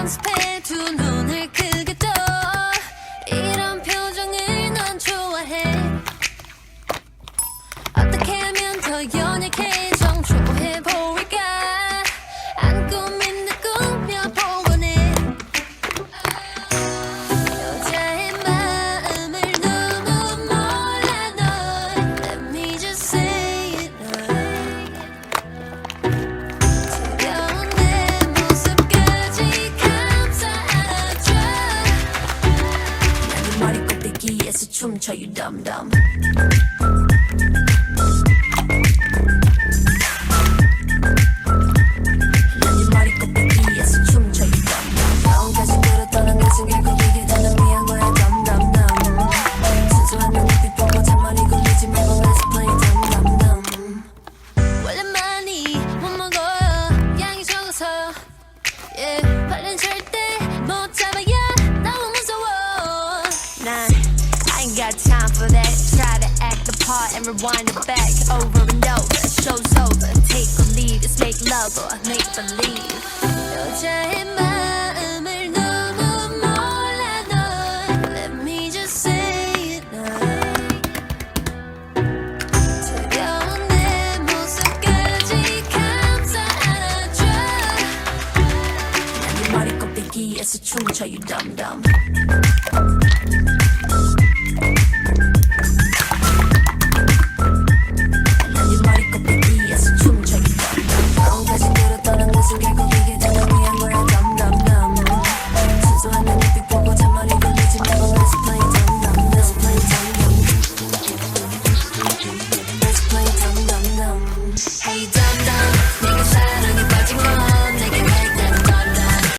연습해 두 눈을 크게 떠 이런 표정을 넌 좋아해 어떻게 하면 더 연약해져 좋아해 보일까 안 꾸민 듯 꾸며보곤 해 여자의 마음을 너무 몰라 널 Let me just say it 차가운 내 모습까지 감싸 안아줘 난 네 머리 꼭대기에서 춤춰 you dumb dumb 발은 절대 못 잡아야 너무 무서워 난 I ain't got time for that Try to act the part and rewind it back Over and over, show's over Take a lead, it's make love or make believe 여자의 마음을 너무 몰라 널 Let me just say it 차가운 내 모습까지 감싸 안아줘 머리 꼭대기에서 춤춰 you dumb dumb